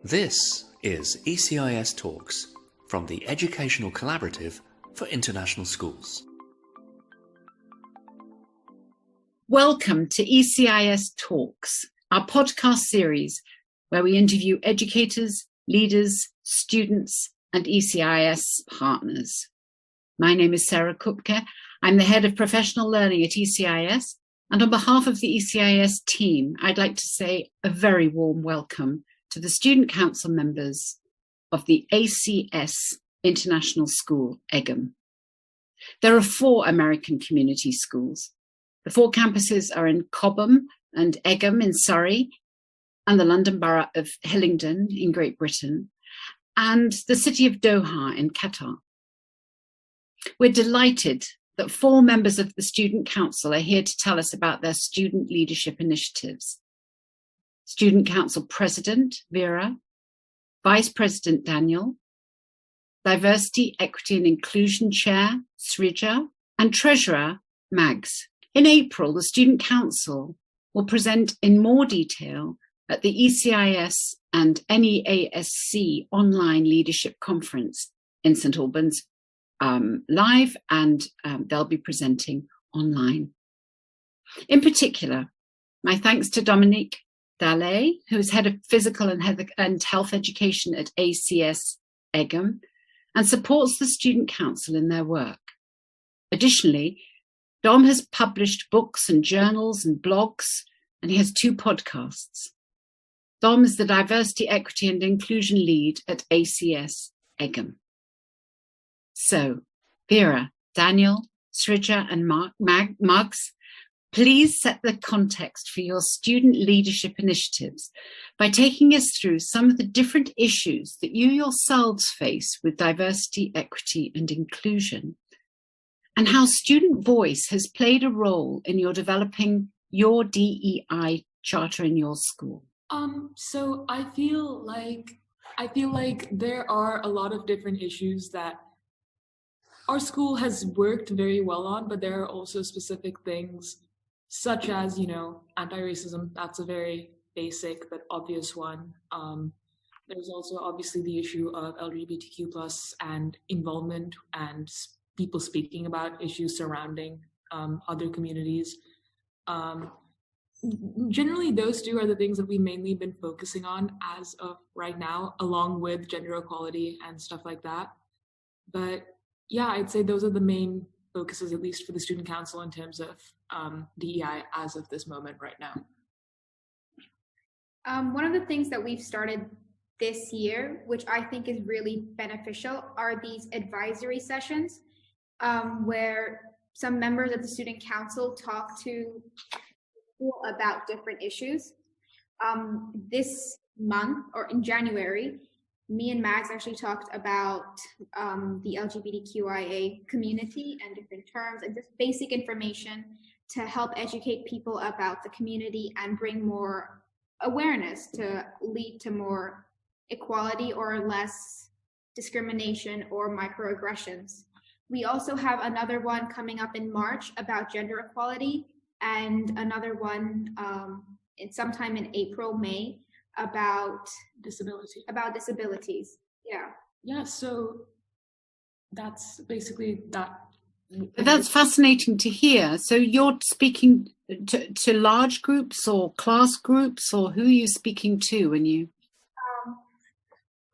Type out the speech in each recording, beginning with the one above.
This is ECIS Talks from the Educational Collaborative for International Schools. Welcome to ECIS Talks, our podcast series where we interview educators, leaders, students, and ECIS partners. My name is Sarah Kupke. I'm the Head of Professional Learning at ECIS, and on behalf of the ECIS team, I'd like to say a very warm welcome to the Student Council members of the ACS International School Egham. There are 4 American community schools. The 4 campuses are in Cobham and Egham in Surrey, and the London Borough of Hillingdon in Great Britain, and the city of Doha in Qatar. We're delighted that 4 members of the Student Council are here to tell us about their student leadership initiatives. Student Council President, Vera, Vice President, Daniel, Diversity, Equity and Inclusion Chair, Srija, and Treasurer, Mags. In April, the Student Council will present in more detail at the ECIS and NEASC Online Leadership Conference in St Albans live, and they'll be presenting online. In particular, my thanks to Dominique Dallet, who is Head of Physical and Health Education at ACS Egham and supports the Student Council in their work. Additionally, Dom has published books and journals and blogs, and he has 2 podcasts. Dom is the Diversity, Equity and Inclusion Lead at ACS Egham. So, Vera, Daniel, Srija and Mags, please set the context for your student leadership initiatives by taking us through some of the different issues that you yourselves face with diversity, equity and inclusion, and how student voice has played a role in your developing your DEI charter in your school. So I feel like there are a lot of different issues that our school has worked very well on, but there are also specific things such as, anti-racism. That's a very basic but obvious one. There's also obviously the issue of LGBTQ+ and involvement and people speaking about issues surrounding other communities. Generally, those 2 are the things that we've mainly been focusing on as of right now, along with gender equality and stuff like that. But yeah, I'd say those are the main focuses, at least for the Student Council, in terms of DEI as of this moment right now. One of the things that we've started this year, which I think is really beneficial, are these advisory sessions where some members of the Student Council talk to people about different issues. This month, or in January, me and Mags actually talked about the LGBTQIA community and different terms and just basic information to help educate people about the community and bring more awareness to lead to more equality or less discrimination or microaggressions. We also have another one coming up in March about gender equality, and another one sometime in April, May, about disabilities. Yeah, so that's basically that. That's fascinating to hear. So you're speaking to large groups or class groups, or who are you speaking to when you?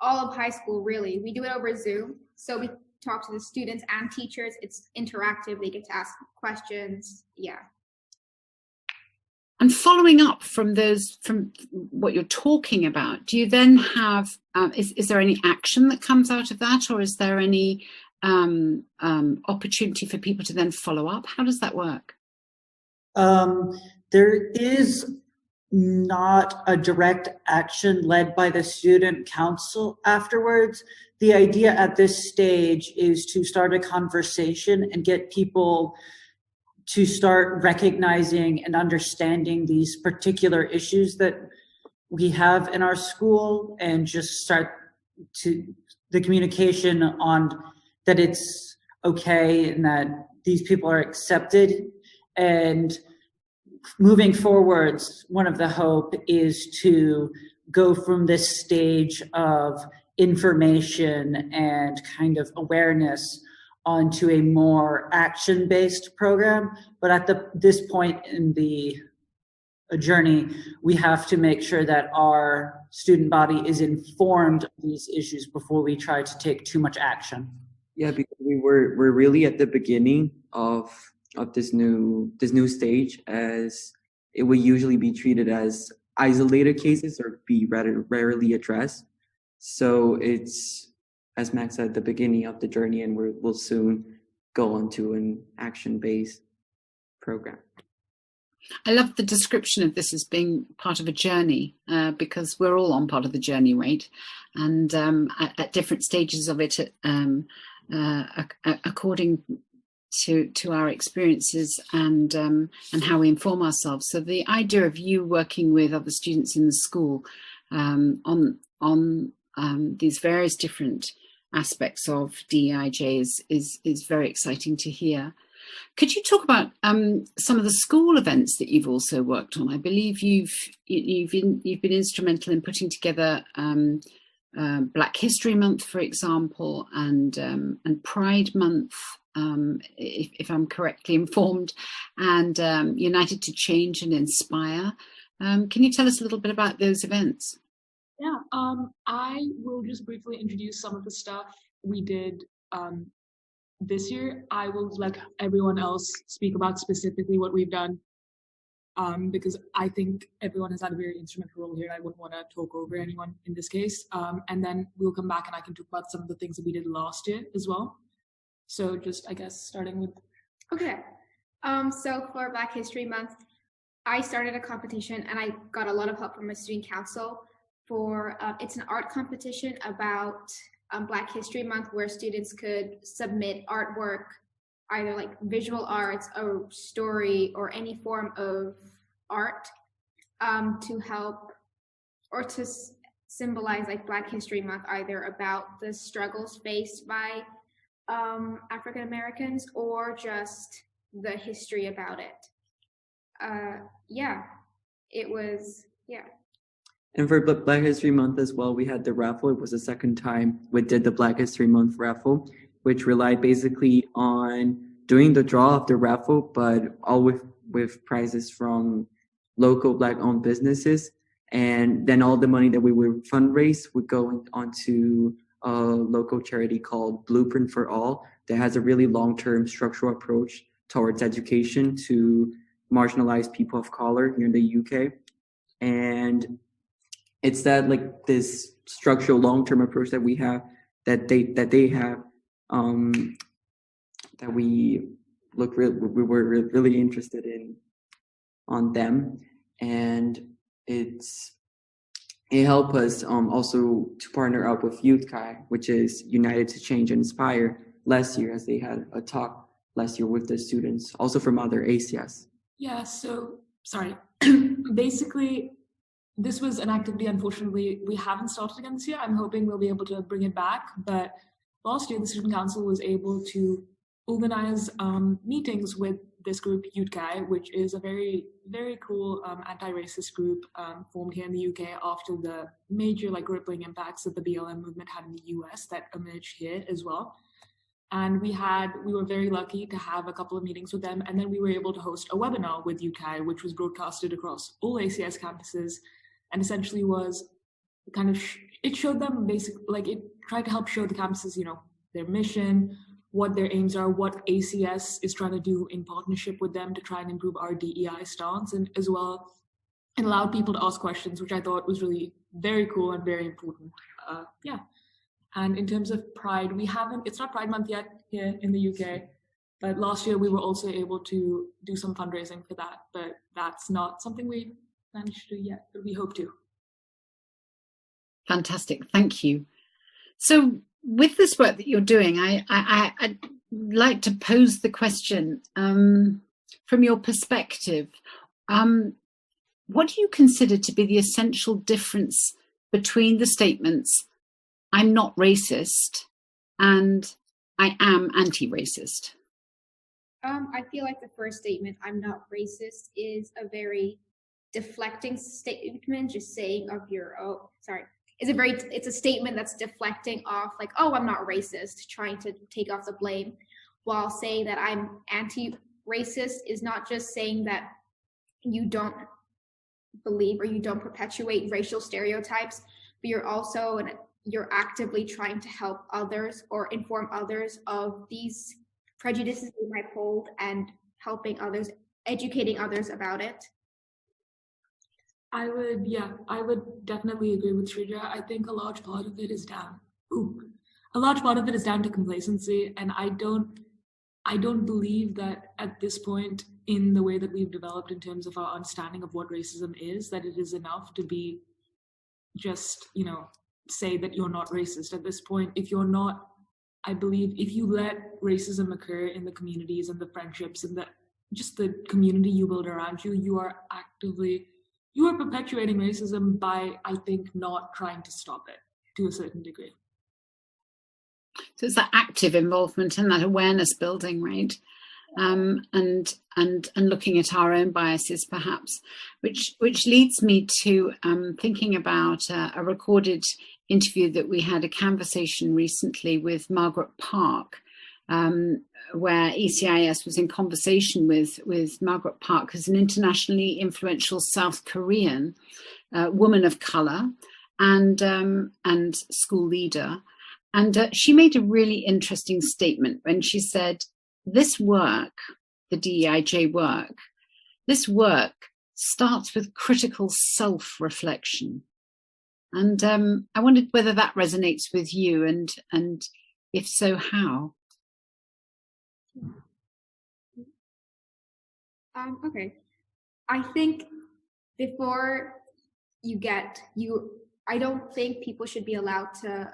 All of high school, really. We do it over Zoom, so we talk to the students and teachers. It's interactive. They get to ask questions. Yeah. And following up from what you're talking about, do you then have, is there any action that comes out of that, or is there any opportunity for people to then follow up? How does that work? There is not a direct action led by the Student Council afterwards. The idea at this stage is to start a conversation and get people to start recognizing and understanding these particular issues that we have in our school, and just start to the communication on that it's okay and that these people are accepted. And moving forwards, one of the hope is to go from this stage of information and kind of awareness onto a more action-based program. But at this point in the journey, we have to make sure that our student body is informed of these issues before we try to take too much action. Yeah, because we're really at the beginning of this new stage, as it would usually be treated as isolated cases or be rarely addressed. So it's, as Max said, the beginning of the journey, and we'll soon go on to an action-based program. I love the description of this as being part of a journey, because we're all on part of the journey, right? And at different stages of it, according to our experiences and how we inform ourselves. So the idea of you working with other students in the school on these various different aspects of DEIJ is very exciting to hear. Could you talk about some of the school events that you've also worked on? I believe you've been instrumental in putting together Black History Month, for example, and Pride Month, if I'm correctly informed, and United to Change and Inspire. Can you tell us a little bit about those events? Yeah, I will just briefly introduce some of the stuff we did this year. I will let everyone else speak about specifically what we've done, because I think everyone has had a very instrumental role here. I wouldn't want to talk over anyone in this case. And then we'll come back and I can talk about some of the things that we did last year as well. So just, I guess, starting with... Okay. So for Black History Month, I started a competition and I got a lot of help from my student council for, it's an art competition about Black History Month, where students could submit artwork, either like visual arts or story or any form of art, to help or to symbolize like Black History Month, either about the struggles faced by African Americans or just the history about it. Yeah, it was, yeah. And for Black History Month as well, we had the raffle. It was the second time we did the Black History Month raffle, which relied basically on doing the draw of the raffle, but all with prizes from local Black-owned businesses. And then all the money that we would fundraise would go onto a local charity called Blueprint for All that has a really long-term structural approach towards education to marginalized people of color here in the UK. And it's that like this structural long-term approach that we have, that they have, that we were really interested in on them, and it helped us also to partner up with ECIS, which is United to Change and Inspire, last year, as they had a talk last year with the students, also from other ACS. Yeah, so sorry. Basically, this was an activity, unfortunately, we haven't started again this year. I'm hoping we'll be able to bring it back. But last year, the Student Council was able to organize meetings with this group, ECIS, which is a very, very cool anti-racist group formed here in the UK after the major rippling impacts that the BLM movement had in the US that emerged here as well. And we were very lucky to have a couple of meetings with them. And then we were able to host a webinar with ECIS, which was broadcasted across all ACS campuses, and essentially was kind of, it showed them it tried to help show the campuses, their mission, what their aims are, what ACS is trying to do in partnership with them to try and improve our DEI stance, and as well, it allowed people to ask questions, which I thought was really very cool and very important. Yeah. And in terms of Pride, it's not Pride Month yet here in the UK, but last year we were also able to do some fundraising for that, but that's not something we managed to do yet, but we hope to. Fantastic, thank you. So with this work that you're doing, I'd like to pose the question, from your perspective, what do you consider to be the essential difference between the statements, "I'm not racist," and "I am anti-racist"? I feel like the first statement, "I'm not racist," is a very deflecting statement, just saying of your own, it's a statement that's deflecting off like, oh, I'm not racist, trying to take off the blame, while saying that I'm anti-racist is not just saying that you don't believe or you don't perpetuate racial stereotypes, but you're actively trying to help others or inform others of these prejudices they might hold and helping others, educating others about it. I would definitely agree with Sridhar. I think a large part of it is down to complacency, and I don't believe that at this point in the way that we've developed in terms of our understanding of what racism is, that it is enough to be just, say that you're not racist. At this point, if you're not, I believe if you let racism occur in the communities and the friendships and just the community you build around you, you are perpetuating racism by, I think, not trying to stop it to a certain degree. So it's that active involvement and that awareness building, right? And looking at our own biases, perhaps, which leads me to thinking about a recorded interview that we had, a conversation recently with Margaret Park, where ECIS was in conversation with Margaret Park, who's an internationally influential South Korean woman of colour and school leader. And she made a really interesting statement when she said, this work, the DEIJ work, this work starts with critical self-reflection. And I wondered whether that resonates with you, and if so, how? Okay. I think before I don't think people should be allowed to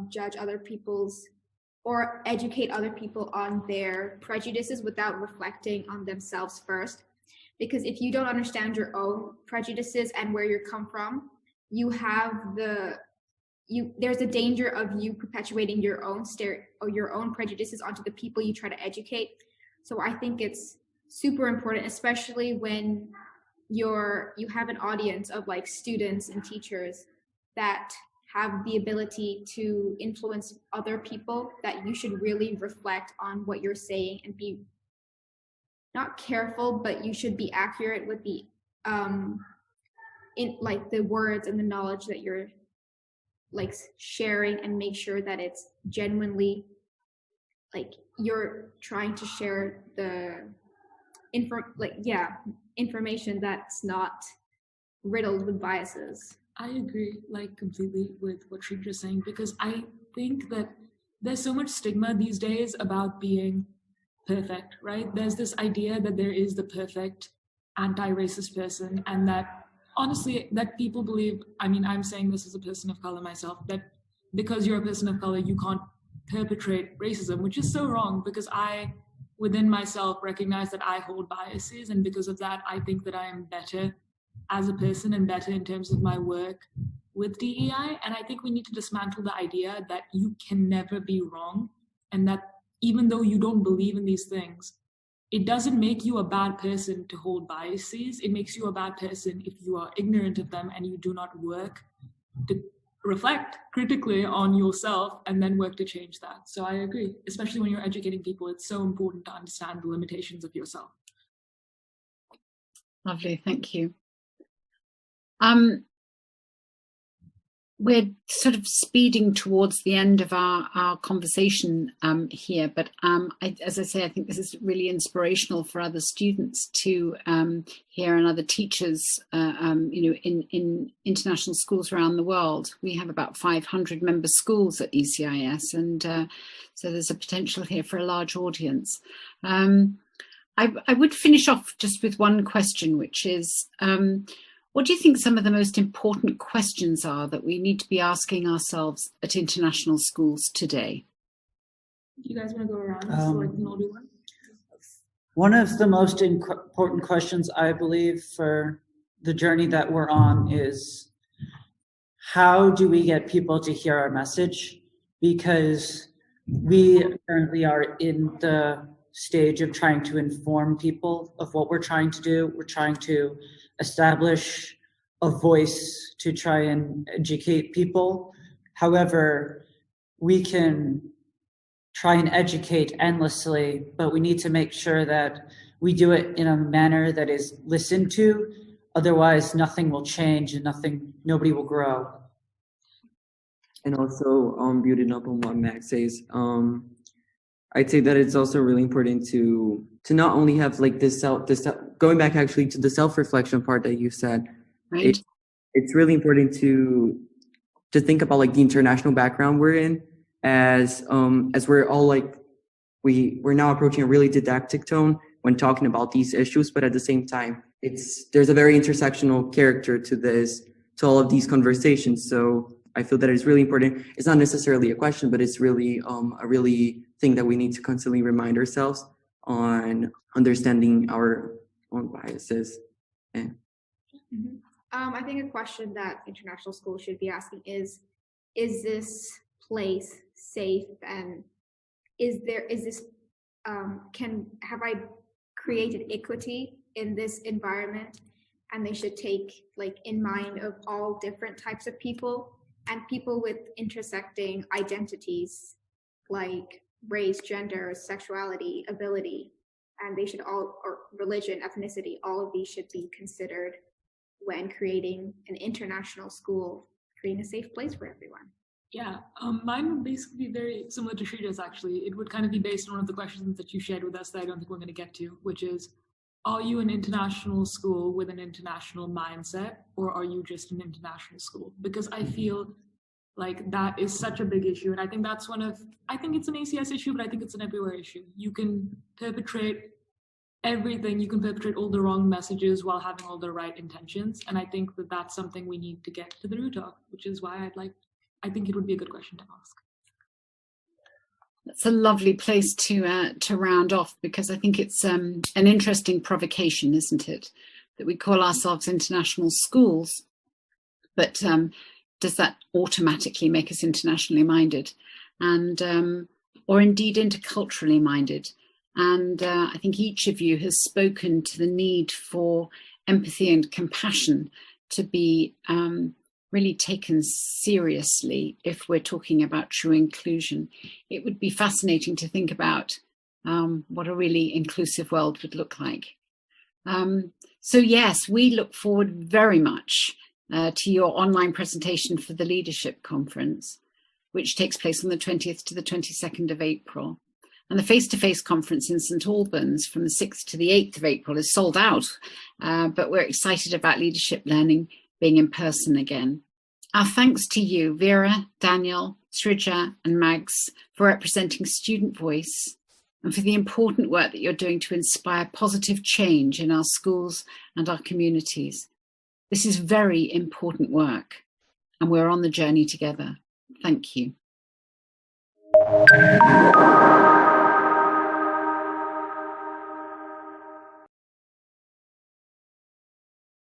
judge other people's or educate other people on their prejudices without reflecting on themselves first. Because if you don't understand your own prejudices and where you come from, there's a danger of you perpetuating your own prejudices onto the people you try to educate. So I think it's super important, especially when you have an audience of like students and teachers that have the ability to influence other people, that you should really reflect on what you're saying and be not careful, but you should be accurate with the the words and the knowledge that you're like sharing, and make sure that it's genuinely like you're trying to share the information that's not riddled with biases. I agree completely with what Sridhar's saying, because I think that there's so much stigma these days about being perfect, right? There's this idea that there is the perfect anti-racist person, and that honestly, that people believe, I'm saying this as a person of color myself, that because you're a person of color, you can't perpetrate racism, which is so wrong, because I, within myself, recognize that I hold biases, and because of that, I think that I am better as a person and better in terms of my work with DEI. And I think we need to dismantle the idea that you can never be wrong, and that even though you don't believe in these things, it doesn't make you a bad person to hold biases. It makes you a bad person if you are ignorant of them and you do not work to reflect critically on yourself and then work to change that. So I agree, especially when you're educating people, it's so important to understand the limitations of yourself. Lovely, thank you. We're sort of speeding towards the end of our conversation here, but as I say, I think this is really inspirational for other students to hear, and other teachers, in international schools around the world. We have about 500 member schools at ECIS, and so there's a potential here for a large audience. I would finish off just with one question, which is, what do you think some of the most important questions are that we need to be asking ourselves at international schools today? You guys want to go around so I can all do one? One of the most important questions, I believe, for the journey that we're on is, how do we get people to hear our message? Because we currently are in the stage of trying to inform people of what we're trying to do. We're trying to establish a voice to try and educate people. However, we can try and educate endlessly, but we need to make sure that we do it in a manner that is listened to. Otherwise, nothing will change and nobody will grow. And also, building up on what Max says, I'd say that it's also really important to not only have like this going back actually to the self-reflection part that you said. Right. It's really important to think about like the international background we're in, as we're all like we're now approaching a really didactic tone when talking about these issues, but at the same time, there's a very intersectional character to all of these conversations. So I feel that it's really important. It's not necessarily a question, but it's really a really thing that we need to constantly remind ourselves on understanding our own biases. I think a question that international schools should be asking is this place safe, and have I created equity in this environment? And they should take like in mind of all different types of people and people with intersecting identities like race, gender, sexuality, ability, and they should or religion, ethnicity, all of these should be considered when creating an international school, creating a safe place for everyone. Yeah, mine would basically be very similar to Srija's actually. It would kind of be based on one of the questions that you shared with us that I don't think we're going to get to, which is, are you an international school with an international mindset, or are you just an international school? Because I feel like that is such a big issue. And I think I think it's an ACS issue, but I think it's an everywhere issue. You can perpetrate everything. You can perpetrate all the wrong messages while having all the right intentions. And I think that that's something we need to get to the root of, which is why I think it would be a good question to ask. That's a lovely place to round off, because I think it's an interesting provocation, isn't it? That we call ourselves international schools, but does that automatically make us internationally minded, and or indeed interculturally minded? And I think each of you has spoken to the need for empathy and compassion to be really taken seriously if we're talking about true inclusion. It would be fascinating to think about what a really inclusive world would look like. So yes, we look forward very much to your online presentation for the Leadership Conference, which takes place on the 20th to the 22nd of April. And the face-to-face conference in St Albans from the 6th to the 8th of April is sold out, but we're excited about leadership learning being in person again. Our thanks to you, Vera, Daniel, Srija and Mags, for representing student voice and for the important work that you're doing to inspire positive change in our schools and our communities. This is very important work, and we're on the journey together. Thank you.